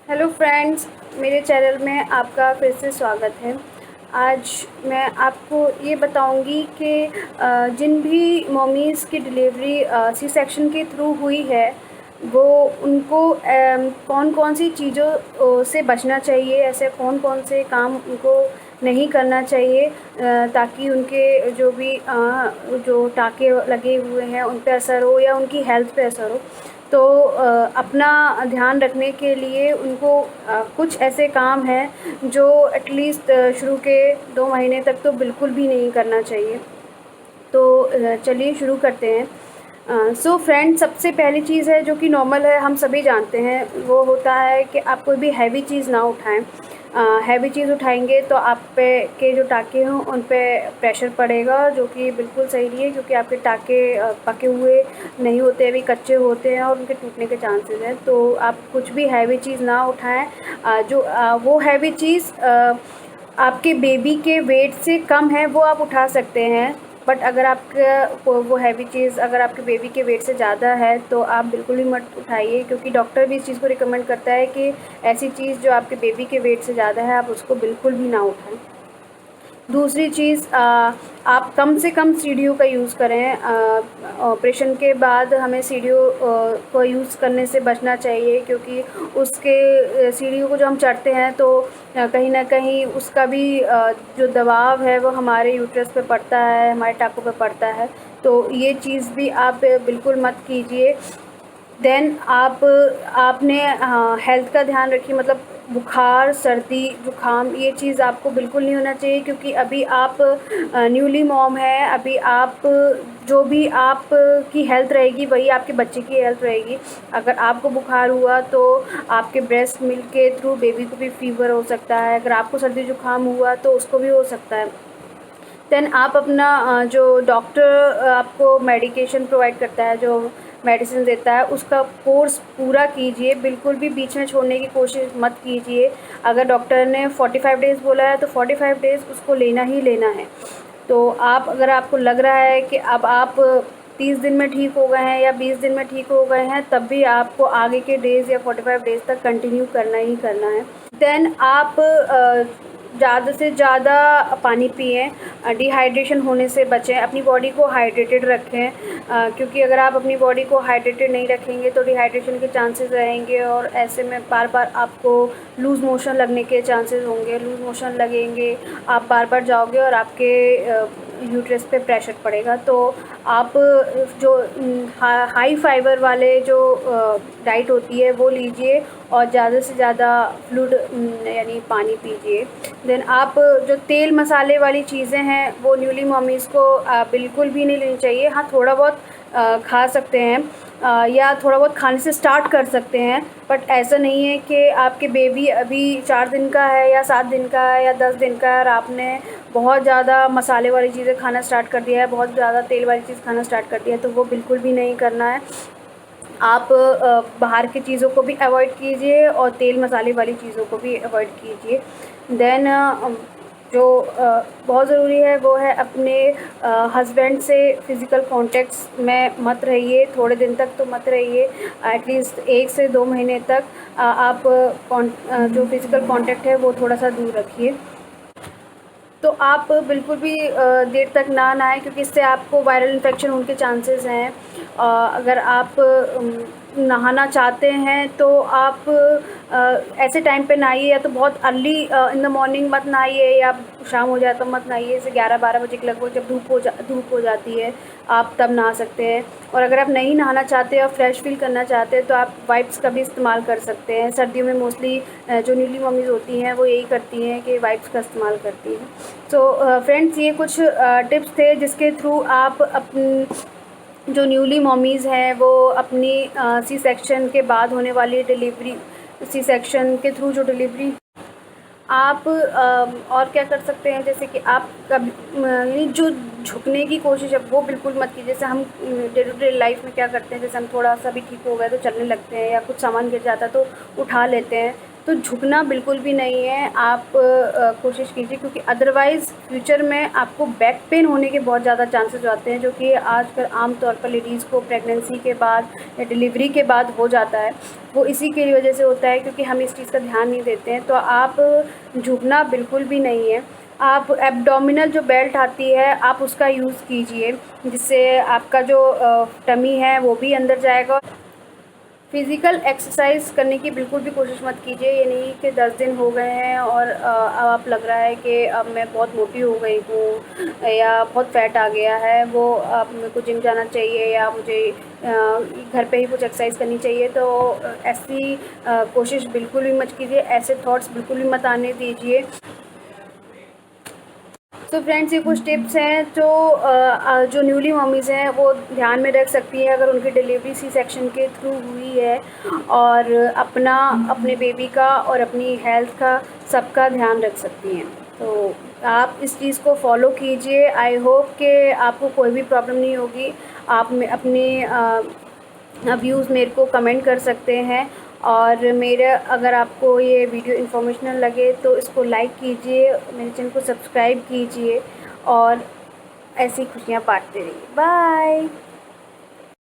Hello friends, मेरे channel में आपका फिर से स्वागत है। आज मैं आपको ये बताऊंगी कि जिन भी मॉमीज़ की डिलीवरी सी सेक्शन के थ्रू हुई है, वो उनको कौन कौन सी चीज़ों से बचना चाहिए, ऐसे कौन कौन से काम उनको नहीं करना चाहिए ताकि उनके जो भी जो टाँके लगे हुए हैं उन पे असर हो या उनकी हेल्थ पे असर हो। तो अपना ध्यान रखने के लिए उनको कुछ ऐसे काम हैं जो एटलीस्ट शुरू के 2 महीने तक तो बिल्कुल भी नहीं करना चाहिए। तो चलिए शुरू करते हैं। सो फ्रेंड, सबसे पहली चीज़ है जो कि नॉर्मल है, हम सभी जानते हैं, वो होता है कि आप कोई भी हैवी चीज़ ना उठाएं। हैवी चीज़ उठाएंगे तो आप पे के जो टाँके हों उन पे प्रेशर पड़ेगा, जो कि बिल्कुल सही नहीं है, क्योंकि आपके टाँके पके हुए नहीं होते, अभी कच्चे होते हैं और उनके टूटने के चांसेस हैं। तो आप कुछ भी हैवी चीज़ ना उठाएं। वो हैवी चीज़ आपके बेबी के वेट से कम है वो आप उठा सकते हैं। बट अगर आपका वो हैवी चीज़ अगर आपके बेबी के वेट से ज़्यादा है तो आप बिल्कुल भी मत उठाइए, क्योंकि डॉक्टर भी इस चीज़ को रिकमेंड करता है कि ऐसी चीज़ जो आपके बेबी के वेट से ज़्यादा है आप उसको बिल्कुल भी ना उठाएं। दूसरी चीज़, आप कम से कम सीढ़ियों का यूज़ करें। ऑपरेशन के बाद हमें सीढ़ियों को यूज़ करने से बचना चाहिए, क्योंकि उसके सीढ़ियों को जो हम चढ़ते हैं तो कहीं न कहीं उसका भी जो दबाव है वो हमारे यूट्रस पे पड़ता है, हमारे टाँकों पे पड़ता है। तो ये चीज़ भी आप बिल्कुल मत कीजिए। देन आपने हेल्थ का ध्यान रखिए, मतलब बुखार, सर्दी, ज़ुकाम ये चीज़ आपको बिल्कुल नहीं होना चाहिए, क्योंकि अभी आप न्यूली मॉम हैं। अभी आप जो भी आपकी हेल्थ रहेगी वही आपके बच्चे की हेल्थ रहेगी। अगर आपको बुखार हुआ तो आपके ब्रेस्ट मिल्क के थ्रू बेबी को भी फ़ीवर हो सकता है। अगर आपको सर्दी ज़ुकाम हुआ तो उसको भी हो सकता है। देन आप अपना जो डॉक्टर आपको मेडिकेशन प्रोवाइड करता है, जो मेडिसिन देता है, उसका कोर्स पूरा कीजिए। बिल्कुल भी बीच में छोड़ने की कोशिश मत कीजिए। अगर डॉक्टर ने 45 डेज़ बोला है तो 45 डेज़ उसको लेना ही लेना है। तो अगर आपको लग रहा है कि अब आप 30 दिन में ठीक हो गए हैं या 20 दिन में ठीक हो गए हैं, तब भी आपको आगे के डेज़ या 45 डेज़ तक कंटिन्यू करना ही करना है। देन आप ज़्यादा से ज़्यादा पानी पिएं, डिहाइड्रेशन होने से बचें, अपनी बॉडी को हाइड्रेटेड रखें, क्योंकि अगर आप अपनी बॉडी को हाइड्रेटेड नहीं रखेंगे तो डिहाइड्रेशन के चांसेस रहेंगे और ऐसे में बार बार आपको लूज़ मोशन लगने के चांसेस होंगे। लूज़ मोशन लगेंगे, आप बार बार जाओगे और आपके यूट्रस पे प्रेशर पड़ेगा। तो आप जो हाई फाइबर वाले जो डाइट होती है वो लीजिए और ज़्यादा से ज़्यादा फ्लूइड यानी पानी पीजिए। देन आप जो तेल मसाले वाली चीज़ें हैं वो न्यूली मॉमीज़ को बिल्कुल भी नहीं लेनी चाहिए। हाँ, थोड़ा बहुत खा सकते हैं या थोड़ा बहुत खाने से स्टार्ट कर सकते हैं, बट ऐसा नहीं है कि आपके बेबी अभी 4 दिन का है या 7 दिन का है या 10 दिन का है और आपने बहुत ज़्यादा मसाले वाली चीज़ें खाना स्टार्ट कर दिया है, बहुत ज़्यादा तेल वाली चीज़ खाना स्टार्ट कर दिया है, तो वो बिल्कुल भी नहीं करना है। आप बाहर की चीज़ों को भी अवॉइड कीजिए और तेल मसाले वाली चीज़ों को भी अवॉइड कीजिए। देन जो बहुत ज़रूरी है वो है अपने हस्बैंड से फ़िज़िकल कॉन्टैक्ट्स में मत रहिए, थोड़े दिन तक तो मत रहिए। एटलीस्ट 1 से 2 महीने तक आप जो फ़िज़िकल कॉन्टैक्ट है वो थोड़ा-सा दूर रखिए। तो आप बिल्कुल भी देर तक ना नहाएं, क्योंकि इससे आपको वायरल इन्फेक्शन होने के चांसेस हैं। अगर आप नहाना चाहते हैं तो आप ऐसे टाइम पे नहाइए, या तो बहुत अर्ली इन द मॉर्निंग मत नहाइए, या शाम हो जाए तो मत नहाइए। जैसे 11-12 बजे के लगभग जब धूप हो जाती है आप तब नहा सकते हैं। और अगर आप नहीं नहाना चाहते और फ्रेश फील करना चाहते हैं तो आप वाइप्स का भी इस्तेमाल कर सकते हैं। सर्दियों में मोस्टली जो न्यूली मम्मीज़ होती हैं वो यही करती हैं कि वाइप्स का इस्तेमाल करती हैं। सो फ्रेंड्स, ये कुछ टिप्स थे जिसके थ्रू आप अपनी जो न्यूली मॉमीज़ हैं वो अपनी सी सेक्शन के बाद होने वाली डिलीवरी, सी सेक्शन के थ्रू जो डिलीवरी आप और क्या कर सकते हैं, जैसे कि आप कभी यानी जो झुकने की कोशिश है वो बिल्कुल मत कीजिए। जैसे हम डे टू डे लाइफ में क्या करते हैं, जैसे हम थोड़ा सा भी ठीक हो गए तो चलने लगते हैं, या कुछ सामान गिर जाता है तो उठा लेते हैं, तो झुकना बिल्कुल भी नहीं है। आप कोशिश कीजिए, क्योंकि अदरवाइज़ फ्यूचर में आपको बैक पेन होने के बहुत ज़्यादा चांसेस होते हैं, जो कि आजकल आम तौर पर लेडीज़ को प्रेगनेंसी के बाद या डिलीवरी के बाद हो जाता है। वो इसी की वजह से होता है, क्योंकि हम इस चीज़ का ध्यान नहीं देते हैं। तो आप झुकना बिल्कुल भी नहीं है। आप एब्डोमिनल जो बेल्ट आती है, आप उसका यूज़ कीजिए, जिससे आपका जो टमी है वो भी अंदर जाएगा। फ़िज़िकल एक्सरसाइज करने की बिल्कुल भी कोशिश मत कीजिए। ये नहीं कि 10 दिन हो गए हैं और अब आप लग रहा है कि अब मैं बहुत मोटी हो गई हूँ या बहुत फ़ैट आ गया है, वो अब मेरे को जिम जाना चाहिए या मुझे घर पे ही कुछ एक्सरसाइज करनी चाहिए। तो ऐसी कोशिश बिल्कुल भी मत कीजिए, ऐसे थॉट्स बिल्कुल भी मत आने दीजिए। तो फ्रेंड्स, ये कुछ टिप्स हैं जो न्यूली मम्मीज़ हैं वो ध्यान में रख सकती हैं अगर उनकी डिलीवरी सी सेक्शन के थ्रू हुई है, और अपने बेबी का और अपनी हेल्थ का सबका ध्यान रख सकती हैं। तो आप इस चीज़ को फॉलो कीजिए। आई होप कि आपको कोई भी प्रॉब्लम नहीं होगी। आप अपने व्यूज़ मेरे को कमेंट कर सकते हैं, और मेरे अगर आपको ये वीडियो इन्फॉर्मेशनल लगे तो इसको लाइक कीजिए, मेरे चैनल को सब्सक्राइब कीजिए, और ऐसी खुशियाँ बांटते रहिए। बाय।